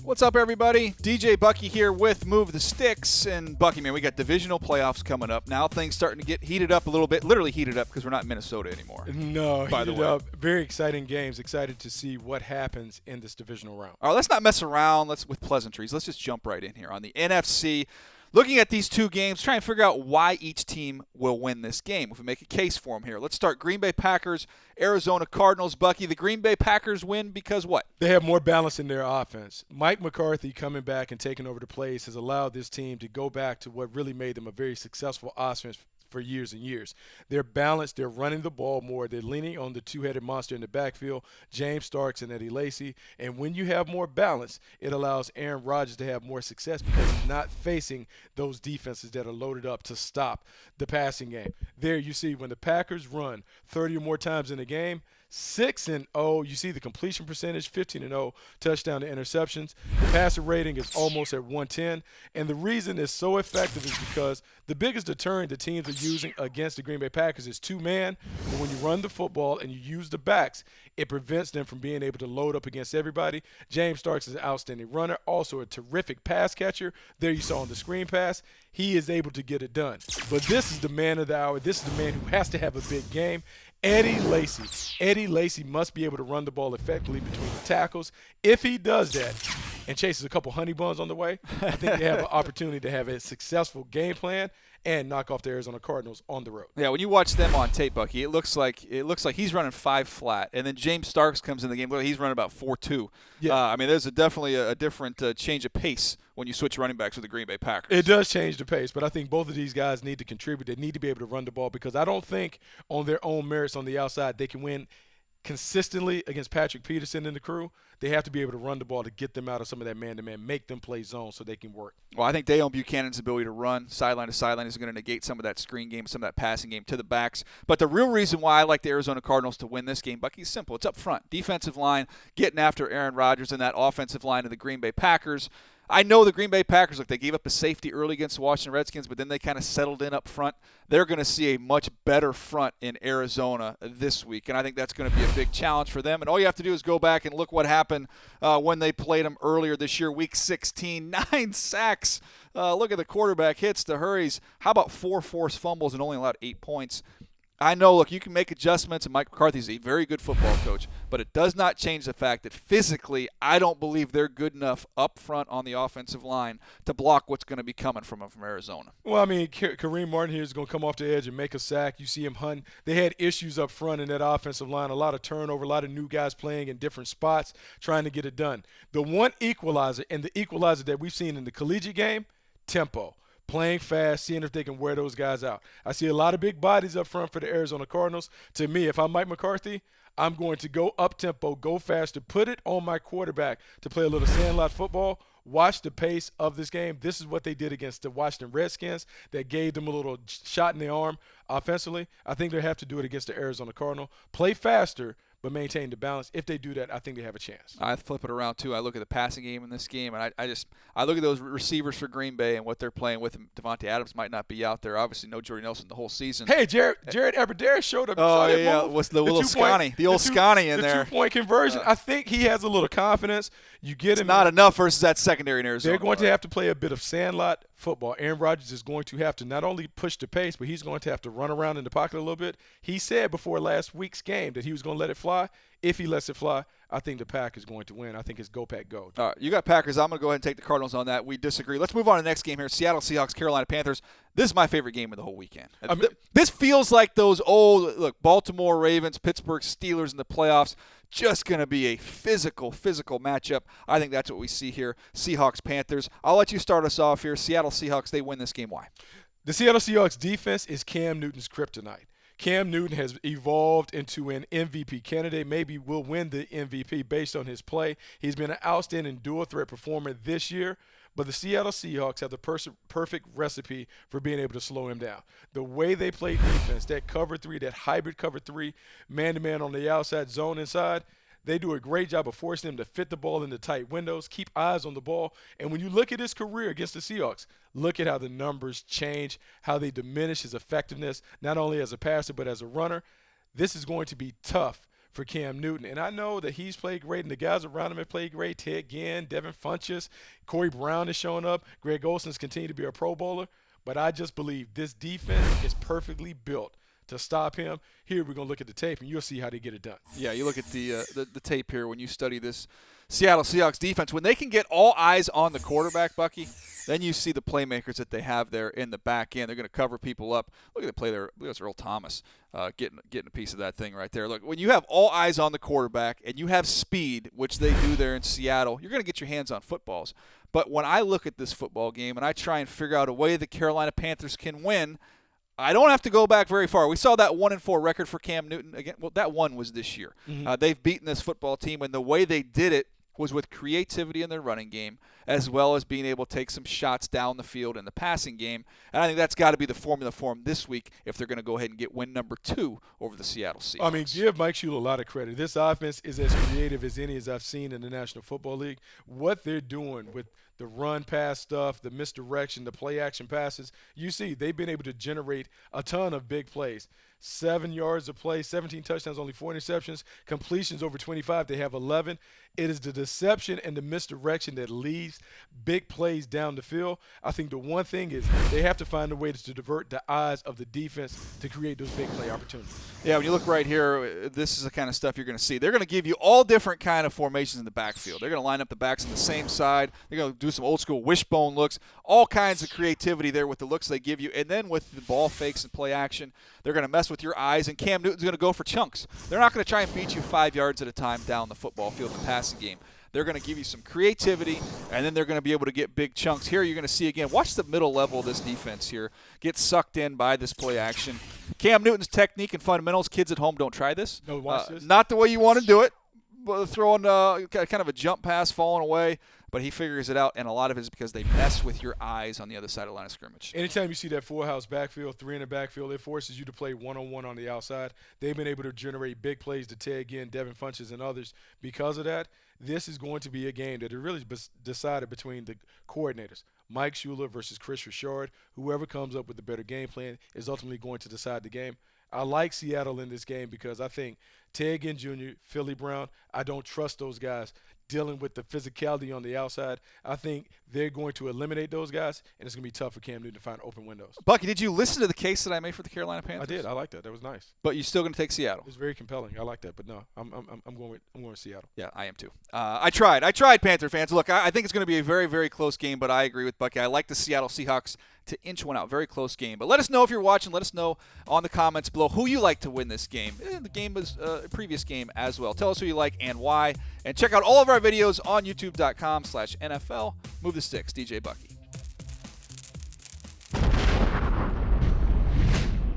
What's up, everybody? DJ Bucky here with Move the Sticks. And Bucky, man, we got divisional playoffs coming up. Now things starting to get heated up a little bit. Literally heated up because we're not in Minnesota anymore. No, heated up. Very exciting games. Excited to see what happens in this divisional round. All right, let's not mess around. With pleasantries. Let's just jump right in here. On the NFC, looking at these two games, trying to figure out why each team will win this game. If we make a case for them here. Let's start Green Bay Packers, Arizona Cardinals. Bucky, the Green Bay Packers win because what? They have more balance in their offense. Mike McCarthy coming back and taking over the plays has allowed this team to go back to what really made them a very successful offense for years and years. They're balanced. They're running the ball more. They're leaning on the two-headed monster in the backfield, James Starks and Eddie Lacy. And when you have more balance, it allows Aaron Rodgers to have more success because he's not facing those defenses that are loaded up to stop the passing game. There you see when the Packers run 30 or more times in a game, 6-0. You see the completion percentage, 15-0, touchdown to interceptions. The passer rating is almost at 110. And the reason it's so effective is because the biggest deterrent the teams are using against the Green Bay Packers is two-man. But when you run the football and you use the backs, it prevents them from being able to load up against everybody. James Starks is an outstanding runner, also a terrific pass catcher. There you saw on the screen pass. He is able to get it done. But this is the man of the hour. This is the man who has to have a big game. Eddie Lacy. Eddie Lacy must be able to run the ball effectively between the tackles. If he does that and chases a couple honey buns on the way, I think they have an opportunity to have a successful game plan and knock off the Arizona Cardinals on the road. Yeah, when you watch them on tape, Bucky, it looks like he's running 5 flat, and then James Starks comes in the game. He's running about 4.2. Yeah. I mean, there's definitely a different change of pace when you switch running backs with the Green Bay Packers. It does change the pace, but I think both of these guys need to contribute. They need to be able to run the ball because I don't think on their own merits on the outside they can win consistently against Patrick Peterson and the crew. They have to be able to run the ball to get them out of some of that man-to-man, make them play zone so they can work. Well, I think Dale Buchanan's ability to run sideline to sideline is going to negate some of that screen game, some of that passing game to the backs. But the real reason why I like the Arizona Cardinals to win this game, Bucky, is simple. It's up front. Defensive line, getting after Aaron Rodgers and that offensive line of the Green Bay Packers. I know the Green Bay Packers, they gave up a safety early against the Washington Redskins, but then they kind of settled in up front. They're going to see a much better front in Arizona this week, and I think that's going to be a big challenge for them. And all you have to do is go back and look what happened when they played them earlier this year, Week 16, 9 sacks. Look at the quarterback hits, the hurries. How about 4 forced fumbles and only allowed 8 points? I know, look, you can make adjustments, and Mike McCarthy's a very good football coach, but it does not change the fact that physically I don't believe they're good enough up front on the offensive line to block what's going to be coming from them from Arizona. Well, I mean, Kareem Martin here is going to come off the edge and make a sack. You see him hunt. They had issues up front in that offensive line, a lot of turnover, a lot of new guys playing in different spots, trying to get it done. The one equalizer, and the equalizer that we've seen in the collegiate game, tempo. Playing fast, seeing if they can wear those guys out. I see a lot of big bodies up front for the Arizona Cardinals. To me, if I'm Mike McCarthy, I'm going to go up-tempo, go faster, put it on my quarterback to play a little sandlot football. Watch the pace of this game. This is what they did against the Washington Redskins that gave them a little shot in the arm offensively. I think they have to do it against the Arizona Cardinal. Play faster, but maintain the balance. If they do that, I think they have a chance. I flip it around, too. I look at the passing game in this game, and I look at those receivers for Green Bay and what they're playing with. Devontae Adams might not be out there. Obviously, no Jordy Nelson the whole season. Hey, Jared Aberdare showed up. Oh, yeah. What's the little Scotty? The old Scotty in there. The two-point conversion. I think he has a little confidence. You get him. Not enough versus that secondary in Arizona. They're going to have to play a bit of sandlot football. Aaron Rodgers is going to have to not only push the pace, but he's going to have to run around in the pocket a little bit. He said before last week's game that he was going to let it fly. If he lets it fly, I think the Pack is going to win. I think it's go Pack go. All right, you got Packers. I'm going to go ahead and take the Cardinals on that. We disagree. Let's move on to the next game here. Seattle Seahawks, Carolina Panthers. This is my favorite game of the whole weekend. This feels like those old, Baltimore Ravens, Pittsburgh Steelers in the playoffs. Just going to be a physical matchup. I think that's what we see here. Seahawks, Panthers. I'll let you start us off here. Seattle Seahawks, they win this game. Why? The Seattle Seahawks defense is Cam Newton's kryptonite. Cam Newton has evolved into an MVP candidate, maybe will win the MVP based on his play. He's been an outstanding dual-threat performer this year, but the Seattle Seahawks have the perfect recipe for being able to slow him down. The way they play defense, that cover three, that hybrid cover three, man-to-man on the outside, zone inside, they do a great job of forcing him to fit the ball into tight windows, keep eyes on the ball. And when you look at his career against the Seahawks, look at how the numbers change, how they diminish his effectiveness, not only as a passer but as a runner. This is going to be tough for Cam Newton. And I know that he's played great, and the guys around him have played great. Ted Ginn, Devin Funchess, Corey Brown is showing up. Greg Olson's continued to be a Pro Bowler. But I just believe this defense is perfectly built to stop him. Here we're going to look at the tape, and you'll see how they get it done. Yeah, you look at the tape here when you study this Seattle Seahawks defense. When they can get all eyes on the quarterback, Bucky, then you see the playmakers that they have there in the back end. They're going to cover people up. Look at the play there. Look at Earl Thomas getting a piece of that thing right there. Look, when you have all eyes on the quarterback and you have speed, which they do there in Seattle, you're going to get your hands on footballs. But when I look at this football game and I try and figure out a way the Carolina Panthers can win, I don't have to go back very far. We saw that 1-4 record for Cam Newton again. Well, that one was this year. They've beaten this football team, and the way they did it was with creativity in their running game, as well as being able to take some shots down the field in the passing game. And I think that's got to be the formula for them this week if they're going to go ahead and get win number 2 over the Seattle Seahawks. I mean, give Mike Shula a lot of credit. This offense is as creative as any as I've seen in the National Football League. What they're doing with the run-pass stuff, the misdirection, the play-action passes, you see they've been able to generate a ton of big plays. 7 yards of play, 17 touchdowns, only 4 interceptions, completions over 25. They have 11. It is the deception and the misdirection that leads big plays down the field. I think the one thing is they have to find a way to divert the eyes of the defense to create those big play opportunities. Yeah, when you look right here, this is the kind of stuff you're going to see. They're going to give you all different kind of formations in the backfield. They're going to line up the backs on the same side. They're going to do some old-school wishbone looks, all kinds of creativity there with the looks they give you. And then with the ball fakes and play action, they're going to mess with your eyes, and Cam Newton's going to go for chunks. They're not going to try and beat you 5 yards at a time down the football field in the passing game. They're going to give you some creativity, and then they're going to be able to get big chunks. Here you're going to see, again, watch the middle level of this defense here get sucked in by this play action. Cam Newton's technique and fundamentals, kids at home, don't try this. No, watch this. Not the way you want to do it. Throwing kind of a jump pass, falling away, but he figures it out, and a lot of it is because they mess with your eyes on the other side of the line of scrimmage. Anytime you see that full-house backfield, 3 in the backfield, it forces you to play one-on-one on the outside. They've been able to generate big plays to Ted Ginn, Devin Funchess, and others because of that. This is going to be a game that is really decided between the coordinators, Mike Shula versus Chris Richard. Whoever comes up with the better game plan is ultimately going to decide the game. I like Seattle in this game because I think Ted Ginn Jr., Philly Brown, I don't trust those guys dealing with the physicality on the outside. I think they're going to eliminate those guys, and it's going to be tough for Cam Newton to find open windows. Bucky, did you listen to the case that I made for the Carolina Panthers? I did. I like that. That was nice. But you're still going to take Seattle? It was very compelling. I like that. But no, I'm going with Seattle. Yeah, I am too. I tried, Panther fans. Look, I think it's going to be a very, very close game, but I agree with Bucky. I like the Seattle Seahawks to inch one out. Very close game. But let us know if you're watching. Let us know on the comments below who you like to win this game. The game was a previous game as well. Tell us who you like and why. And check out all of our videos on youtube.com/NFL. Move the sticks. DJ Bucky.